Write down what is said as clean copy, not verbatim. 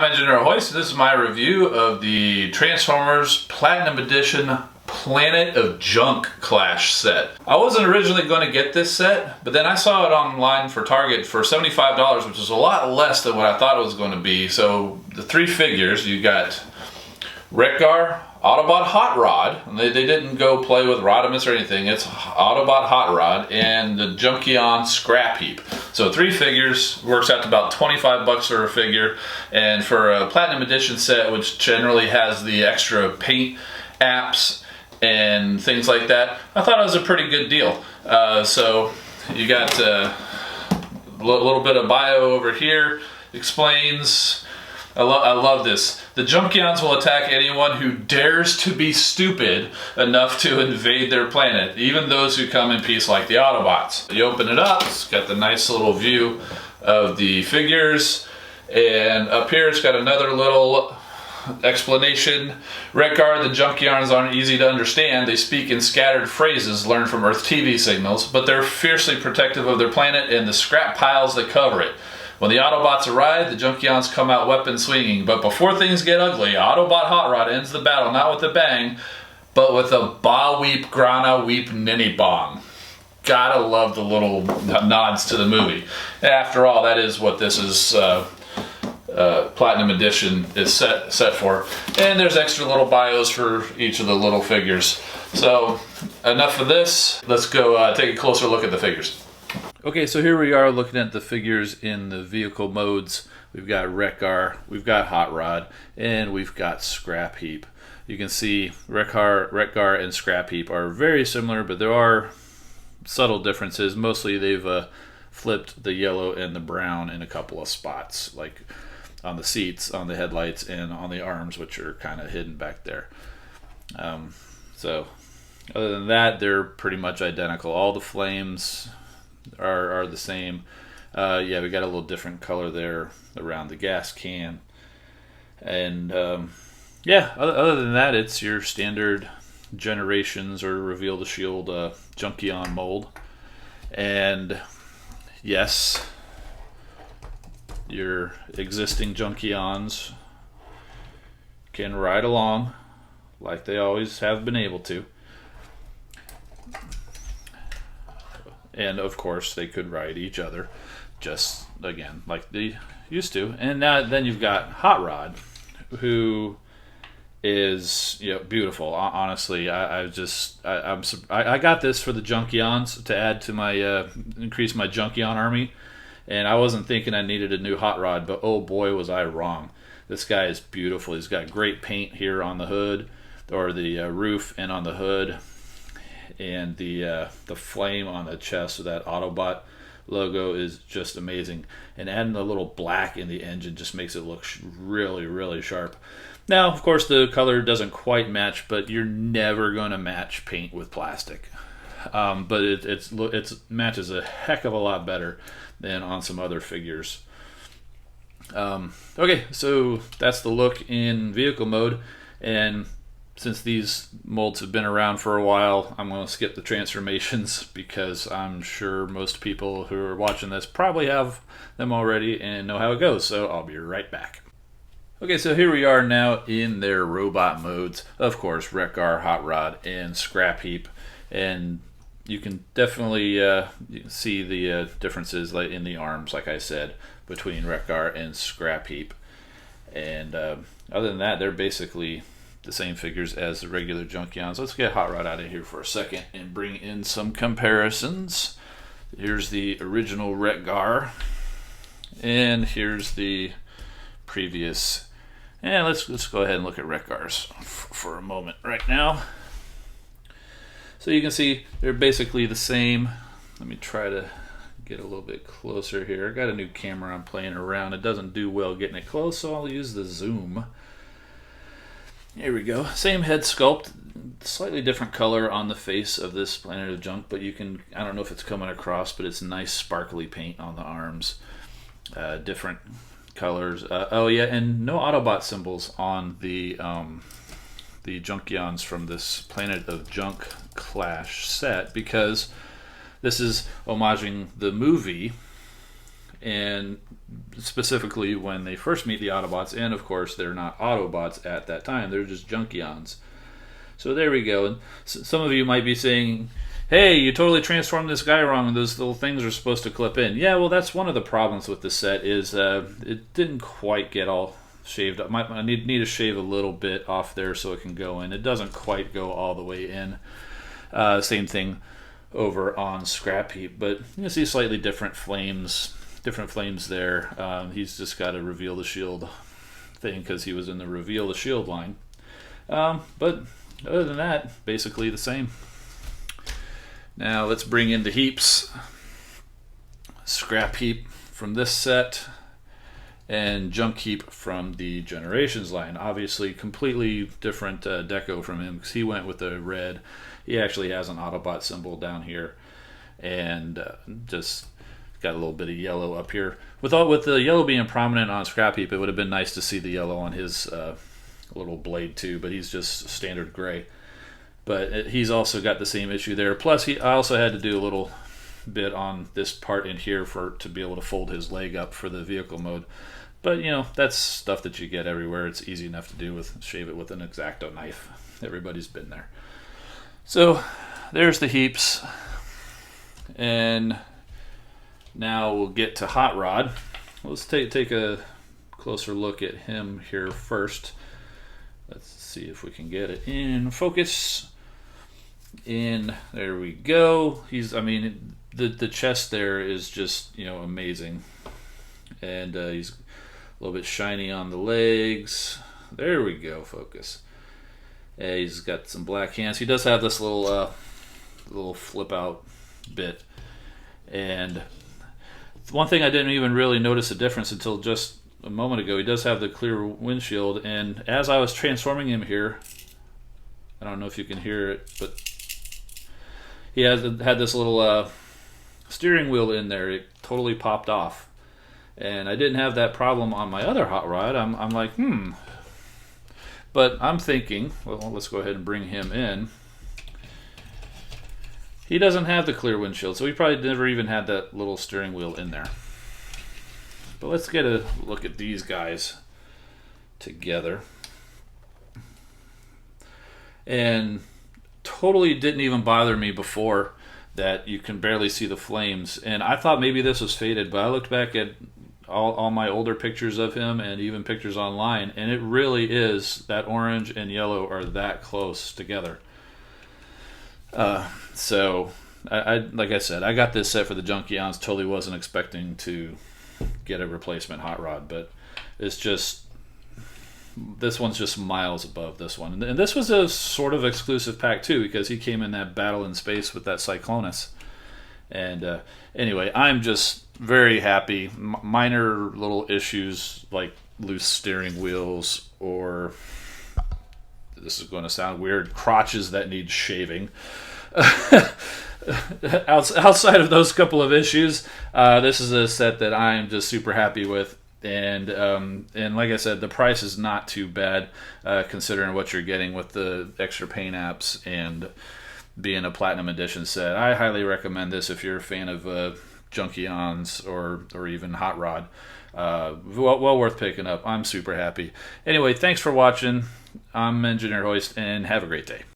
I'm Engineer Hoist, and this is my review of the Transformers Platinum Edition Planet of Junk Clash set. I wasn't originally going to get this set, but then I saw it online for Target for $75, which is a lot less than what I thought it was going to be. So the three figures, you got Wreck-Gar, Autobot Hot Rod, and they didn't go play with Rodimus or anything, it's Autobot Hot Rod, and the Junkion Scrap Heap. So three figures, works out to about 25 bucks for a figure, and for a Platinum Edition set, which generally has the extra paint apps and things like that, I thought it was a pretty good deal. So you got a little bit of bio over here, explains. I love this. The Junkions will attack anyone who dares to be stupid enough to invade their planet, even those who come in peace like the Autobots. You open it up, it's got the nice little view of the figures, and up here it's got another little explanation. Wreck-Gar, the Junkions aren't easy to understand. They speak in scattered phrases learned from Earth TV signals, but they're fiercely protective of their planet and the scrap piles that cover it. When the Autobots arrive, the Junkions come out weapon swinging, but before things get ugly, Autobot Hot Rod ends the battle not with a bang, but with a Ba Weep Grana Weep Ninny Bong. Gotta love the little nods to the movie. After all, that is what this is. Platinum Edition is set for. And there's extra little bios for each of the little figures. So enough of this. Let's go take a closer look at the figures. Okay, so here we are looking at the figures in the vehicle modes. We've got Wreck-Gar, we've got Hot Rod, and we've got Scrap Heap. You can see Wreck-Gar and Scrap Heap are very similar, but there are subtle differences. Mostly they've flipped the yellow and the brown in a couple of spots, like on the seats, on the headlights, and on the arms, which are kind of hidden back there. So other than that, they're pretty much identical. All the flames are the same. Yeah, we got a little different color there around the gas can. And yeah, other than that, it's your standard Generations or Reveal the Shield Junkion mold. And yes, your existing Junkions can ride along like they always have been able to. And of course they could ride each other, just again like they used to. And now then you've got Hot Rod, who is beautiful. Honestly, I got this for the Junkions to add to my increase my Junkion Army, and I wasn't thinking I needed a new Hot Rod, but oh boy was I wrong. This guy is beautiful. He's got great paint here on the hood, or the roof, and on the hood. And the flame on the chest of that Autobot logo is just amazing. And adding a little black in the engine just makes it look really, really sharp. Now, of course, the color doesn't quite match, but you're never going to match paint with plastic. But it matches a heck of a lot better than on some other figures. Okay, so that's the look in vehicle mode. And since these molds have been around for a while, I'm going to skip the transformations because I'm sure most people who are watching this probably have them already and know how it goes, so I'll be right back. Okay, so here we are now in their robot modes. Of course, Wreck-Gar, Hot Rod, and Scrap Heap. And you can definitely see the differences in the arms, like I said, between Wreck-Gar and Scrap Heap. And other than that, they're basically the same figures as the regular Junkions. Let's get Hot Rod out of here for a second and bring in some comparisons. Here's the original Wreck-Gar, and here's the previous. And let's go ahead and look at Wreck-Gar's for a moment right now. So you can see they're basically the same. Let me try to get a little bit closer here. I got a new camera I'm playing around. It doesn't do well getting it close, so I'll use the zoom. Here we go. Same head sculpt, slightly different color on the face of this Planet of Junk, but you can, I don't know if it's coming across, but it's nice sparkly paint on the arms. Different colors. Oh yeah, and no Autobot symbols on the Junkions from this Planet of Junk Clash set, because this is homaging the movie and specifically when they first meet the Autobots, and of course they're not Autobots at that time, they're just Junkions. So there we go. And some of you might be saying, hey, you totally transformed this guy wrong, and those little things are supposed to clip in. Yeah, well, that's one of the problems with the set, is it didn't quite get all shaved up. I need to shave a little bit off there so it can go in. It doesn't quite go all the way in. Same thing over on Scrap Heap, but you can see slightly different flames there. He's just got to reveal the shield thing because he was in the reveal the shield line. But other than that, basically the same. Now let's bring in the Heaps. Scrap Heap from this set, and Junk Heap from the Generations line. Obviously completely different deco from him, because he went with the red. He actually has an Autobot symbol down here, and just got a little bit of yellow up here. With the yellow being prominent on Scrap Heap, it would have been nice to see the yellow on his little blade too, but he's just standard gray. But he's also got the same issue there. Plus, I also had to do a little bit on this part in here to be able to fold his leg up for the vehicle mode. But you know, that's stuff that you get everywhere. It's easy enough to do shave it with an X-Acto knife. Everybody's been there. So there's the Heaps, and now we'll get to Hot Rod. Let's take a closer look at him here first. Let's see if we can get it in focus. And there we go. The chest there is just, amazing. And he's a little bit shiny on the legs. There we go, focus. He's got some black hands. He does have this little flip out bit. And one thing I didn't even really notice a difference until just a moment ago, he does have the clear windshield, and as I was transforming him here, I don't know if you can hear it, but he had this little steering wheel in there. It totally popped off, and I didn't have that problem on my other hot rod. I'm like, but I'm thinking, well, let's go ahead and bring him in. He doesn't have the clear windshield, so he probably never even had that little steering wheel in there. But let's get a look at these guys together. And totally didn't even bother me before that you can barely see the flames. And I thought maybe this was faded, but I looked back at all my older pictures of him and even pictures online, and it really is, that orange and yellow are that close together. So, like I said, I got this set for the Junkions. Totally wasn't expecting to get a replacement hot rod, but it's just, this one's just miles above this one. And this was a sort of exclusive pack too, because he came in that battle in space with that Cyclonus. And anyway, I'm just very happy. Minor little issues like loose steering wheels, or, this is going to sound weird, crotches that need shaving. Outside of those couple of issues, this is a set that I'm just super happy with, and like I said, the price is not too bad considering what you're getting with the extra paint apps and being a Platinum Edition set. I highly recommend this if you're a fan of Junkions or even Hot Rod. Well worth picking up. I'm super happy. Anyway, thanks for watching. I'm Engineer Hoist, and have a great day.